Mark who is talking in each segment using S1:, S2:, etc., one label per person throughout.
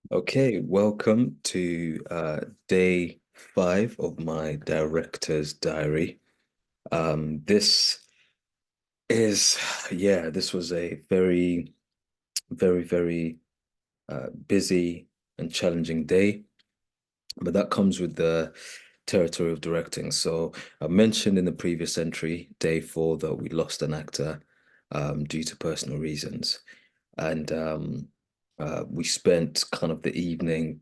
S1: Okay, welcome to day 5 of my director's diary. This is, yeah, this was a very, very busy and challenging day, but that comes with the territory of directing. So I mentioned in the previous entry, day 4, that we lost an actor due to personal reasons. And we spent kind of the evening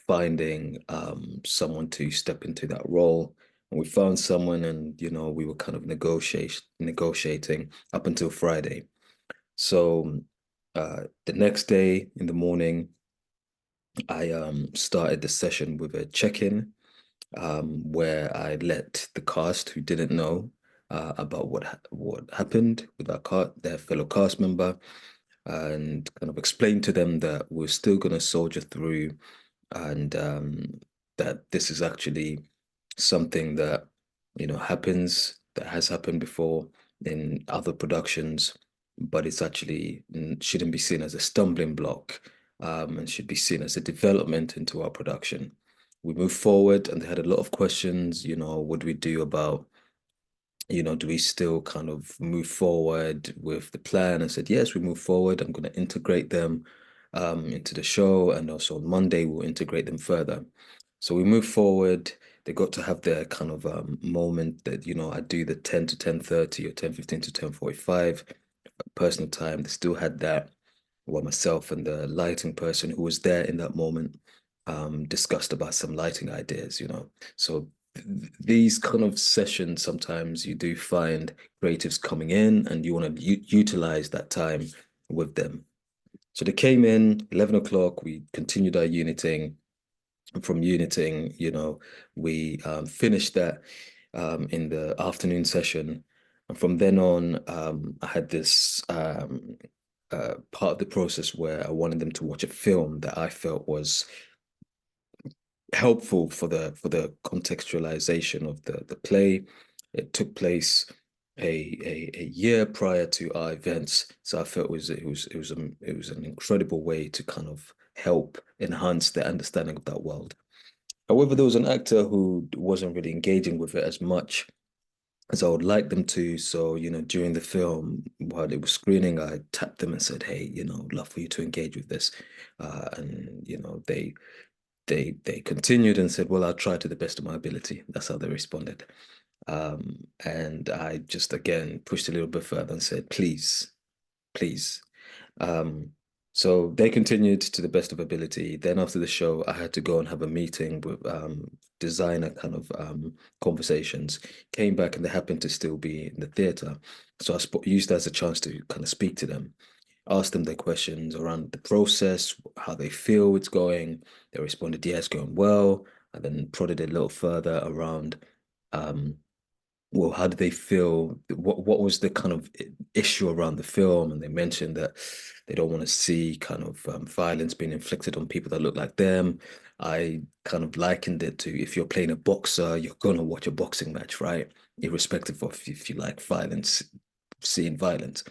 S1: finding someone to step into that role. And we found someone, and we were kind of negotiating up until Friday. So the next day in the morning, I started the session with a check-in where I let the cast who didn't know about what happened with their fellow cast member, and kind of explained to them that we're still going to soldier through, and that this is actually something that that has happened before in other productions, but it's actually shouldn't be seen as a stumbling block, and should be seen as a development into our production. We move forward, and they had a lot of questions. What do we do about, do we still kind of move forward with the plan? I said, yes, we move forward. I'm going to integrate them into the show. And also on Monday, we'll integrate them further. So we move forward. They got to have their kind of moment that, I do the 10 to 10:30 or 10:15 to 10:45 personal time. They still had that, while myself and the lighting person who was there in that moment discussed about some lighting ideas. So these kind of sessions, sometimes you do find creatives coming in and you want to utilize that time with them. So they came in 11 o'clock, we continued our uniting. And from uniting, we finished that in the afternoon session. And from then on, I had this part of the process where I wanted them to watch a film that I felt was helpful for the contextualization of the play. It took place a year prior to our events, so I felt it was an incredible way to kind of help enhance their understanding of that world. However, there was an actor who wasn't really engaging with it as much as I would like them to. So, during the film, while it was screening, I tapped them and said, "Hey, I'd love for you to engage with this." And they continued and said, "Well, I'll try to the best of my ability." That's how they responded. And I just again pushed a little bit further and said, "Please, please." Um, so they continued to the best of ability. Then after the show, I had to go and have a meeting with designer kind of conversations. Came back and they happened to still be in the theater. So used that as a chance to kind of speak to them, ask them their questions around the process, how they feel it's going. They responded, yeah, it's going well. And then prodded a little further around um, well, how did they feel? What was the kind of issue around the film? And they mentioned that they don't want to see kind of violence being inflicted on people that look like them. I kind of likened it to, if you're playing a boxer, you're gonna watch a boxing match, right? Irrespective of if you like violence, seeing violence.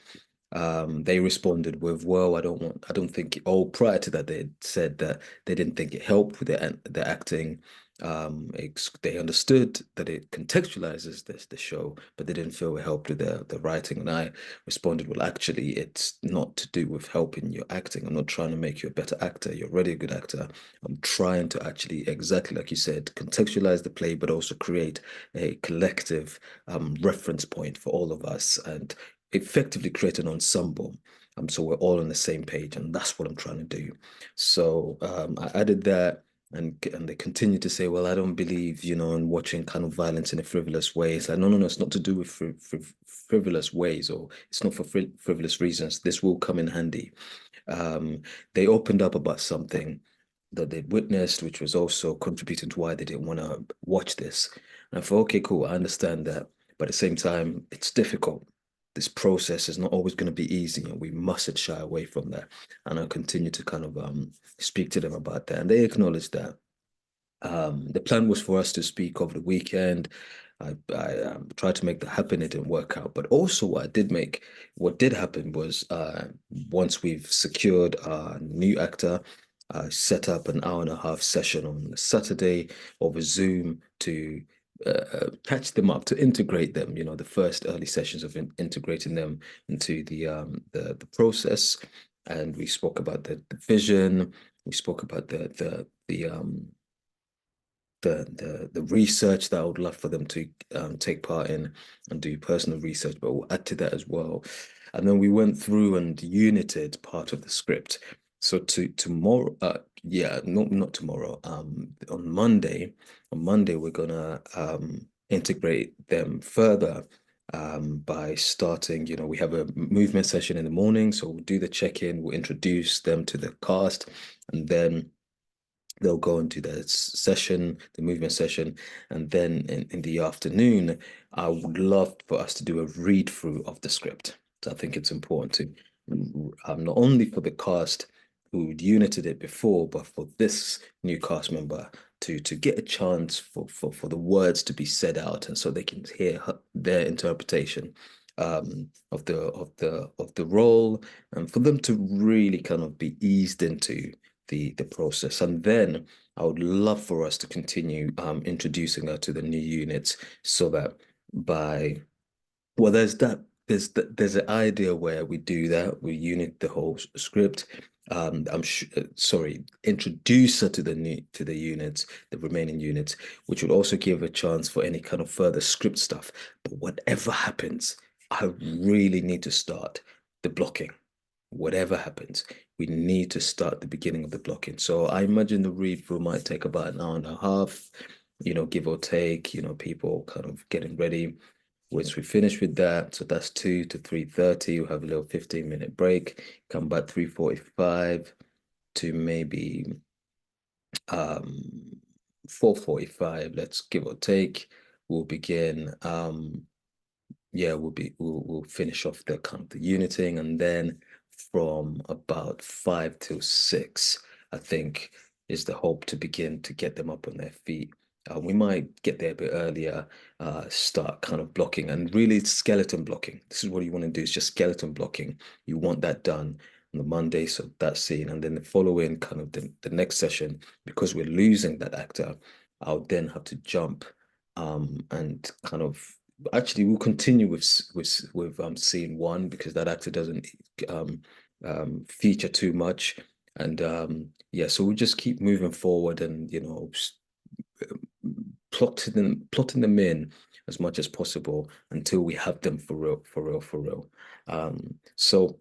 S1: They responded with, "Well, I don't think." Oh, prior to that, they had said that they didn't think it helped with the acting. They understood that it contextualizes the show, but they didn't feel it helped with the writing. And I responded, "Well, actually, it's not to do with helping your acting. I'm not trying to make you a better actor. You're already a good actor. I'm trying to actually, exactly like you said, contextualize the play, but also create a collective reference point for all of us and effectively create an ensemble. So we're all on the same page, and that's what I'm trying to do." So I added that, and they continue to say, "Well, I don't believe, in watching kind of violence in a frivolous way." It's like, no, no, no, it's not to do with frivolous ways, or it's not for frivolous reasons. This will come in handy. They opened up about something that they'd witnessed, which was also contributing to why they didn't want to watch this. And I thought, okay, cool, I understand that. But at the same time, it's difficult. This process is not always going to be easy, and we mustn't shy away from that. And I continue to kind of speak to them about that. And they acknowledged that. The plan was for us to speak over the weekend. I tried to make that happen. It didn't work out. But also, what did happen was once we've secured a new actor, set up an hour and a half session on a Saturday over Zoom to catch them up, to integrate them. You know, the first early sessions of integrating them into the process. And we spoke about the vision. We spoke about the research that I would love for them to take part in and do personal research, but we'll add to that as well. And then we went through and united part of the script. So tomorrow, yeah, not tomorrow. On Monday we're gonna integrate them further by starting. You know, we have a movement session in the morning, so we'll do the check-in. We'll introduce them to the cast, and then they'll go into the session, the movement session, and then in the afternoon, I would love for us to do a read through of the script. So I think it's important to not only for the cast who united it before, but for this new cast member to get a chance for the words to be said out, and so they can hear their interpretation of the role, and for them to really kind of be eased into the process. And then I would love for us to continue introducing her to the new units so that by, well, there's an idea where we do that, we unit the whole script. Sorry, introduce her to the units, the remaining units, which would also give a chance for any kind of further script stuff. But whatever happens, I really need to start the blocking. Whatever happens, we need to start the beginning of the blocking. So I imagine the read through might take about an hour and a half, you know, give or take, you know, people kind of getting ready. Once we finish with that, so that's 2 to 3:30, we'll have a little 15-minute break, come back 3:45 to maybe 4:45, let's give or take. We'll begin yeah, we'll finish off the kind of the uniting, and then from about 5 till 6, I think, is the hope to begin to get them up on their feet. We might get there a bit earlier, start kind of blocking, and really skeleton blocking. This is what you want to do, is just skeleton blocking. You want that done on the Monday, so that's scene. And then the following kind of the next session, because we're losing that actor, I'll then have to jump and kind of, actually we'll continue with scene one, because that actor doesn't feature too much. And yeah, so we'll just keep moving forward, and you know, plotting them in as much as possible until we have them for real, for real, for real. So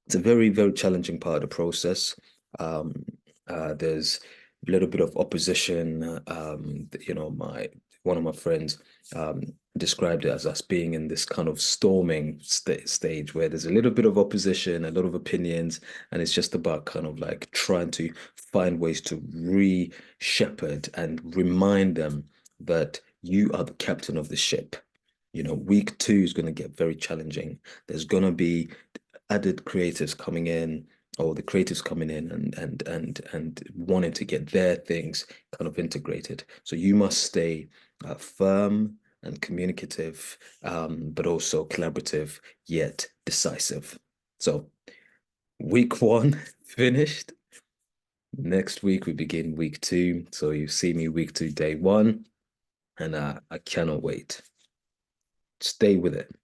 S1: it's a very, very challenging part of the process. There's a little bit of opposition. You know, one of my friends described it as us being in this kind of storming stage where there's a little bit of opposition, a lot of opinions, and it's just about kind of like trying to find ways to re-shepherd and remind them that you are the captain of the ship. You know, week 2 is going to get very challenging. There's going to be added creatives coming in, or the creatives coming in and wanting to get their things kind of integrated. So you must stay firm and communicative, but also collaborative yet decisive. So week 1 finished. Next week we begin week 2. So you see me week 2, day 1, and I cannot wait. Stay with it.